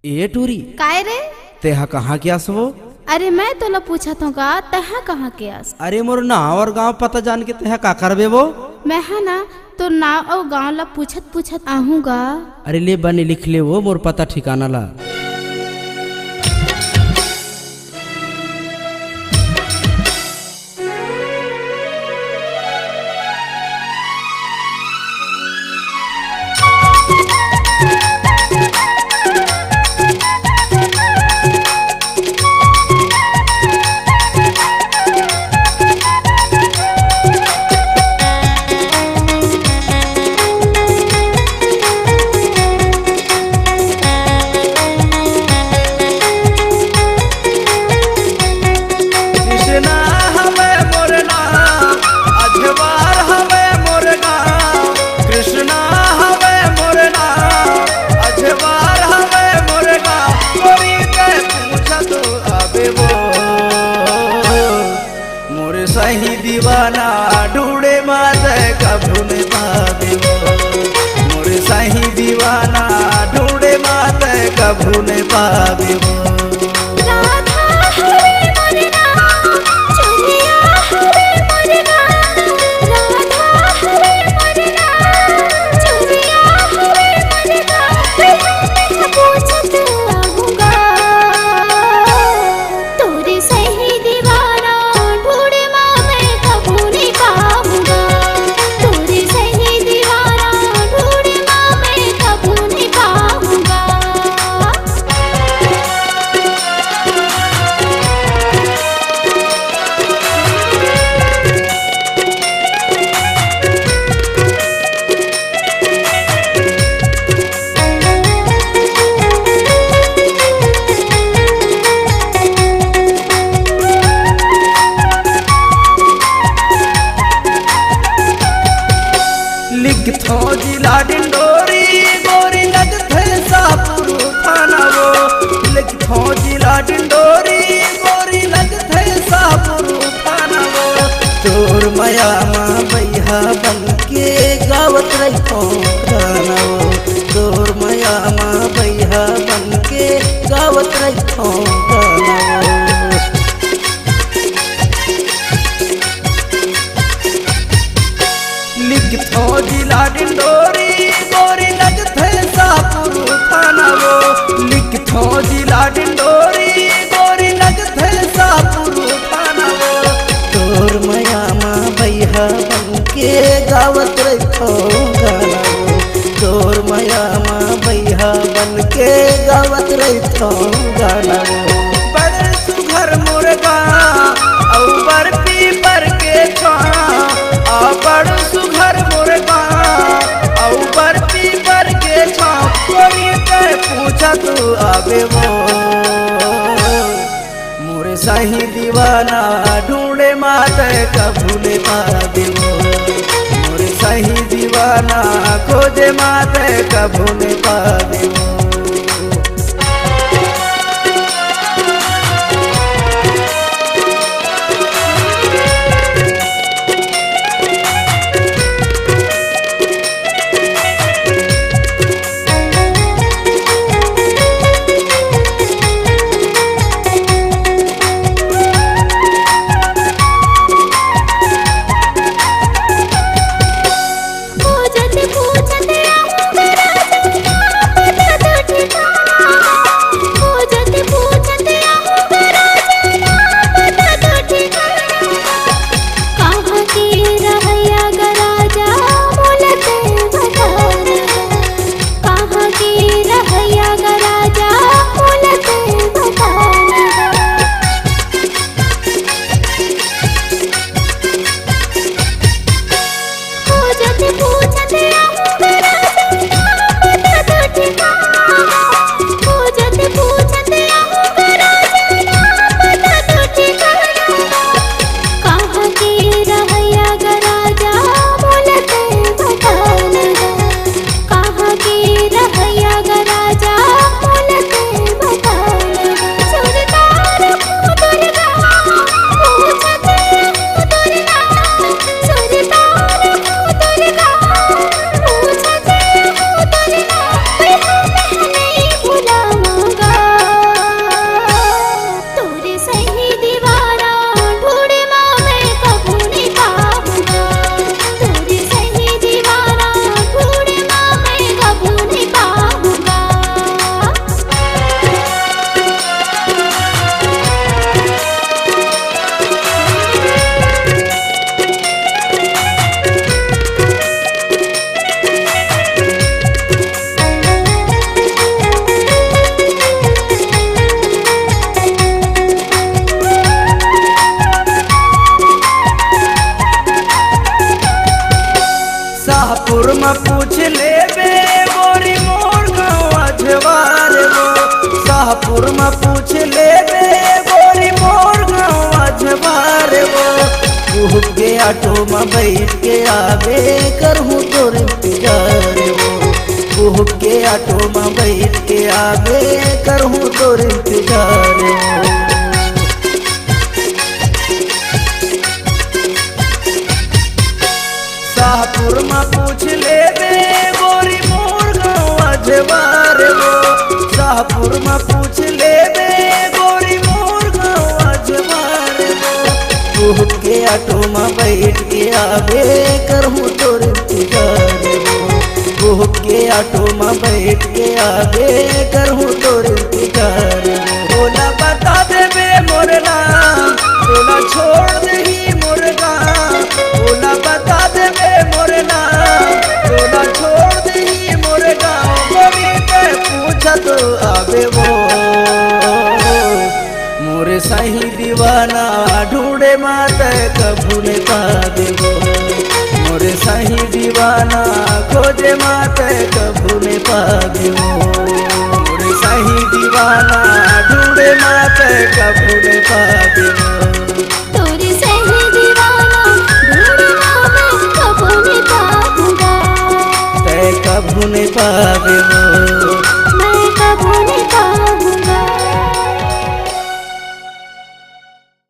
ए टूरी काय रे? तेहा कहाँ के आसवो? अरे मैं तोला पूछत हूँ का तहा कहाँ के आस? अरे मोर नाव और गांव पता जान के तेहा का करबे वो? मैं है ना तो नाव और गाँव ला पूछत पूछत आहूँगा। अरे ले बने लिख ले वो मोर पता ठिकाना ला। सही दीवाना ढूंढे मात कभू न पावे वो। मोरे सही दीवाना ढूंढे मात कभू न पावे वो। लिखथो जिला डिंडोरी गोरी लगथे सापुर थाना वो। लिखथो जिला डिंडोरी गोरी लगथे सापुर थाना वो। तोर माया माँ बैहा बनके गावत रहिथो गाना वो। तोर माया माँ बैहा बनके गावत रहिथो गाना वो। लिखथो जिला डिंडोरी गोरी लगथे सापुर थाना वो। लिखथो जिला डिंडोरी गोरी लगथे सापुर थाना वो। तोर माया माँ बैहा बनके गावत रहिथो गाना वो। तोर माया माँ बैहा बनके गावत रहिथो गाना वो। बड़ सुघर मुर्गा औ बर पीपर के छाँ आ बड़ सुघर मुर्गा औ बर पीपर के छाँ। कोई कर पूछा तू आवे वो। मोरे सही दीवाना ढूंढे मात कभू न पावे वो। मोरे सही दीवाना खोजे मात कभू न पावे वो। पूछते पूछते आहूँगा राजा, पता तो शाहपुर में पूछ लेबे गोरी मोर गाँव अजवार वो शाहपुर में पूछ लेबे गोरी मोर गाँव अजवार वो कुह के ऑटो में बैठ के आवे करहूँ तोर इंतजार वो कुह के ऑटो में बैठ के आवे करहूँ तोर इंतजार वो शाहपुर में पूछ लेबे गोरी मोर गाँव अजवार वो शाहपुर में पूछ लेबे गोरी मोर गाँव अजवार वो कुह के ऑटो में बैठ के आवे करहूँ तोर इंतजार वो कुह के ऑटो में बैठ के आवे करहूँ तोर इंतजार बोला बता देबे मोर नाम बोला छोड़ दही मोर गाँव बोला बता देबे मोर नाम बोला छोड़ दही मोर गाँव गोरी के पूछत आवे वो मोरे सही दीवाना ढूंढे मात कभू ने पा देवो मोरे सही दीवाना खोजे मात कभू ने पा देवो मोरे सही दीवाना ढूंढे मात कभू ने पा देवो तोरी सही दीवाना ढूंढना मैं कबू नहीं पाऊंगा तै कभू ने पा देवो मैं कबू नहीं